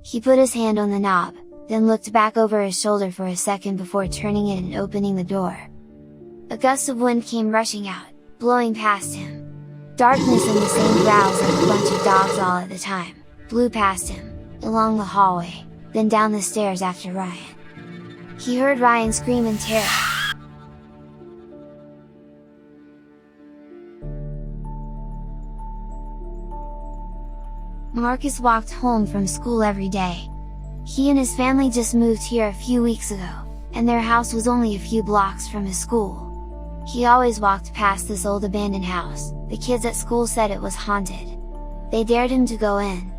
He put his hand on the knob, then looked back over his shoulder for a second before turning it and opening the door. A gust of wind came rushing out, blowing past him. Darkness and the same growls like a bunch of dogs all at the time, blew past him, along the hallway, then down the stairs after Ryan. He heard Ryan scream in terror. Marcus walked home from school every day. He and his family just moved here a few weeks ago, and their house was only a few blocks from his school. He always walked past this old abandoned house. The kids at school said it was haunted. They dared him to go in.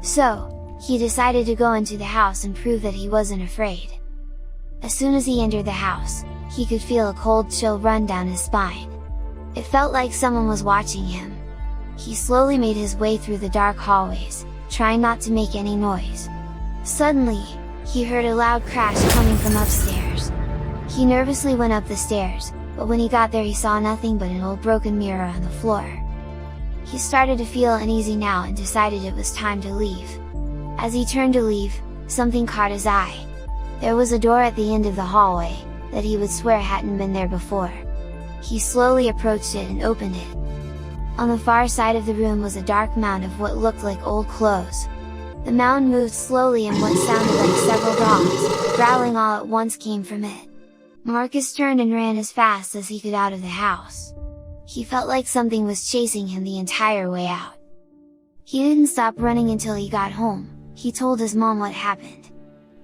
So, he decided to go into the house and prove that he wasn't afraid. As soon as he entered the house, he could feel a cold chill run down his spine. It felt like someone was watching him. He slowly made his way through the dark hallways, trying not to make any noise. Suddenly, he heard a loud crash coming from upstairs. He nervously went up the stairs, but when he got there he saw nothing but an old broken mirror on the floor. He started to feel uneasy now and decided it was time to leave. As he turned to leave, something caught his eye. There was a door at the end of the hallway, that he would swear hadn't been there before. He slowly approached it and opened it. On the far side of the room was a dark mound of what looked like old clothes. The mound moved slowly and what sounded like several dogs, growling all at once came from it. Marcus turned and ran as fast as he could out of the house. He felt like something was chasing him the entire way out. He didn't stop running until he got home. He told his mom what happened.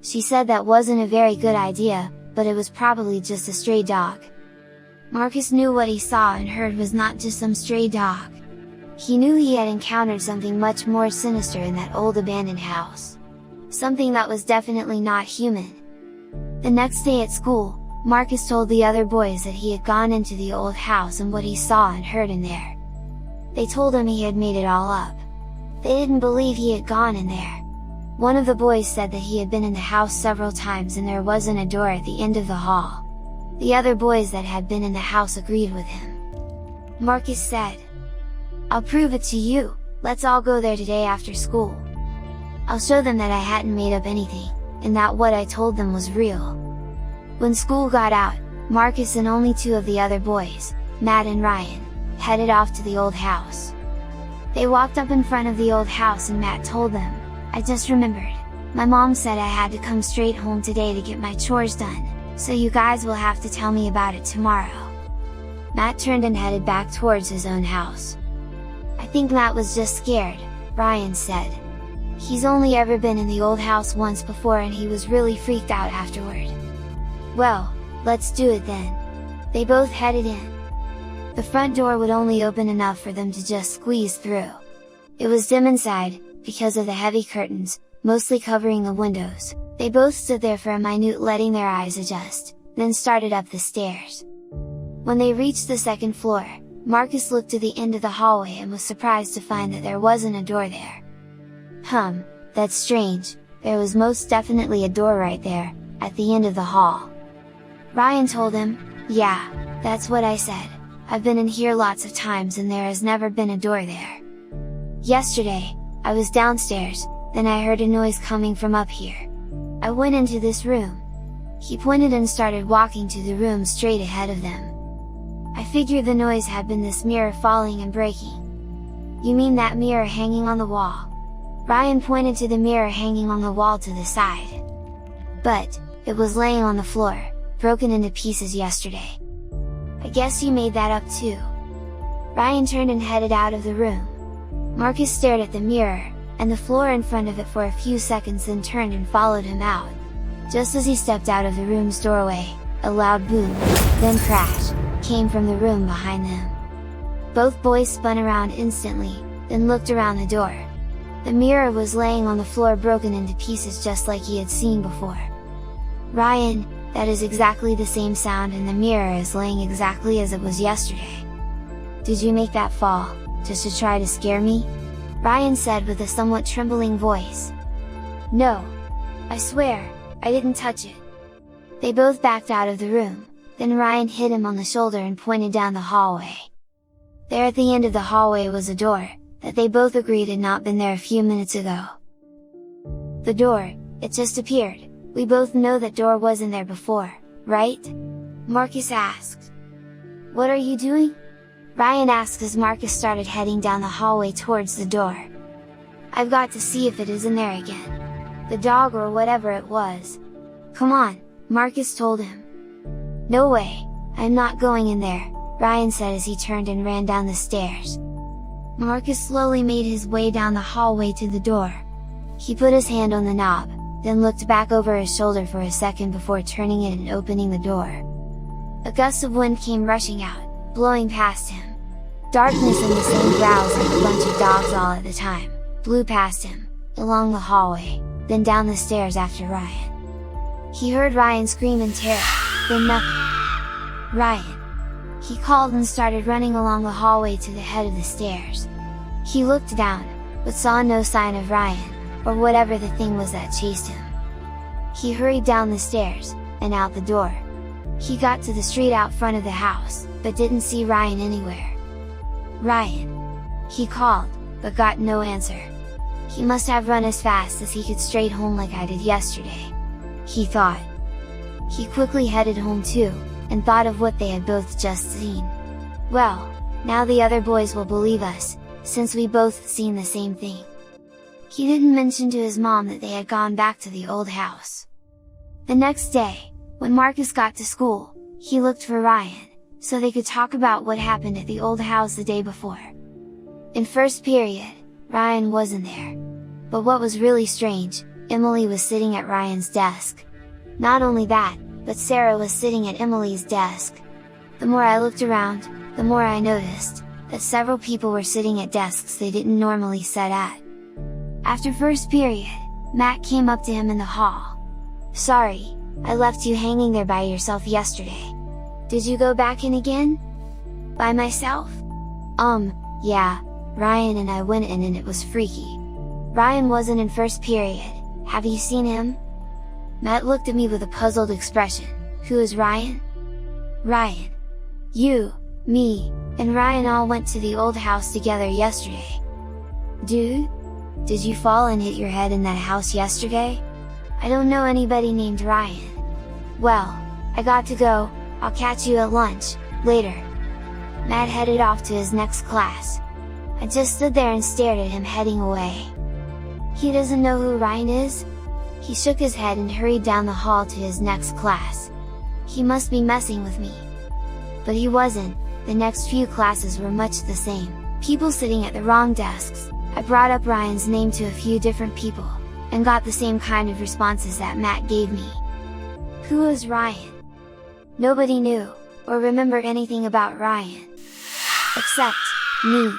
She said that wasn't a very good idea, but it was probably just a stray dog. Marcus knew what he saw and heard was not just some stray dog. He knew he had encountered something much more sinister in that old abandoned house. Something that was definitely not human. The next day at school, Marcus told the other boys that he had gone into the old house and what he saw and heard in there. They told him he had made it all up. They didn't believe he had gone in there. One of the boys said that he had been in the house several times and there wasn't a door at the end of the hall. The other boys that had been in the house agreed with him. Marcus said, "I'll prove it to you, let's all go there today after school. I'll show them that I hadn't made up anything, and that what I told them was real." When school got out, Marcus and only two of the other boys, Matt and Ryan, headed off to the old house. They walked up in front of the old house and Matt told them, "I just remembered, my mom said I had to come straight home today to get my chores done, so you guys will have to tell me about it tomorrow." Matt turned and headed back towards his own house. "I think Matt was just scared," Ryan said. "He's only ever been in the old house once before and he was really freaked out afterward." "Well, let's do it then." They both headed in. The front door would only open enough for them to just squeeze through. It was dim inside, because of the heavy curtains, mostly covering the windows. They both stood there for a minute letting their eyes adjust, then started up the stairs. When they reached the second floor, Marcus looked to the end of the hallway and was surprised to find that there wasn't a door there. That's strange, there was most definitely a door right there, at the end of the hall. Ryan told him, "Yeah, that's what I said, I've been in here lots of times and there has never been a door there. Yesterday, I was downstairs, then I heard a noise coming from up here. I went into this room." He pointed and started walking to the room straight ahead of them. "I figured the noise had been this mirror falling and breaking." "You mean that mirror hanging on the wall?" Ryan pointed to the mirror hanging on the wall to the side. "But, it was laying on the floor, broken into pieces yesterday. I guess you made that up too." Ryan turned and headed out of the room. Marcus stared at the mirror, and the floor in front of it for a few seconds, then turned and followed him out. Just as he stepped out of the room's doorway, a loud boom, then crash, came from the room behind them. Both boys spun around instantly, then looked around the door. The mirror was laying on the floor broken into pieces just like he had seen before. "Ryan, that is exactly the same sound and the mirror is laying exactly as it was yesterday. Did you make that fall, just to try to scare me?" Ryan said with a somewhat trembling voice. "No! I swear, I didn't touch it." They both backed out of the room, then Ryan hit him on the shoulder and pointed down the hallway. There at the end of the hallway was a door, that they both agreed had not been there a few minutes ago. The door, it just appeared. We both know that door wasn't there before, right? Marcus asked. What are you doing? Ryan asked as Marcus started heading down the hallway towards the door. I've got to see if it is in there again. The dog or whatever it was. Come on, Marcus told him. No way, I'm not going in there, Ryan said as he turned and ran down the stairs. Marcus slowly made his way down the hallway to the door. He put his hand on the knob, then looked back over his shoulder for a second before turning it and opening the door. A gust of wind came rushing out, blowing past him. Darkness and the same growls like a bunch of dogs all at the time, blew past him, along the hallway, then down the stairs after Ryan. He heard Ryan scream in terror, then nothing. Ryan! He called and started running along the hallway to the head of the stairs. He looked down, but saw no sign of Ryan, or whatever the thing was that chased him. He hurried down the stairs, and out the door. He got to the street out front of the house, but didn't see Ryan anywhere. Ryan! He called, but got no answer. He must have run as fast as he could straight home like I did yesterday, he thought. He quickly headed home too, and thought of what they had both just seen. Well, now the other boys will believe us, since we both seen the same thing. He didn't mention to his mom that they had gone back to the old house. The next day, when Marcus got to school, he looked for Ryan, so they could talk about what happened at the old house the day before. In first period, Ryan wasn't there. But what was really strange, Emily was sitting at Ryan's desk. Not only that, but Sarah was sitting at Emily's desk. The more I looked around, the more I noticed that several people were sitting at desks they didn't normally sit at. After first period, Matt came up to him in the hall. Sorry, I left you hanging there by yourself yesterday. Did you go back in again? By myself? Yeah, Ryan and I went in and it was freaky. Ryan wasn't in first period, have you seen him? Matt looked at me with a puzzled expression. Who is Ryan? Ryan. You, me, and Ryan all went to the old house together yesterday. Dude? Did you fall and hit your head in that house yesterday? I don't know anybody named Ryan. Well, I got to go, I'll catch you at lunch, later. Matt headed off to his next class. I just stood there and stared at him heading away. He doesn't know who Ryan is? He shook his head and hurried down the hall to his next class. He must be messing with me. But he wasn't, the next few classes were much the same, people sitting at the wrong desks. I brought up Ryan's name to a few different people, and got the same kind of responses that Matt gave me. Who was Ryan? Nobody knew, or remember anything about Ryan. Except me.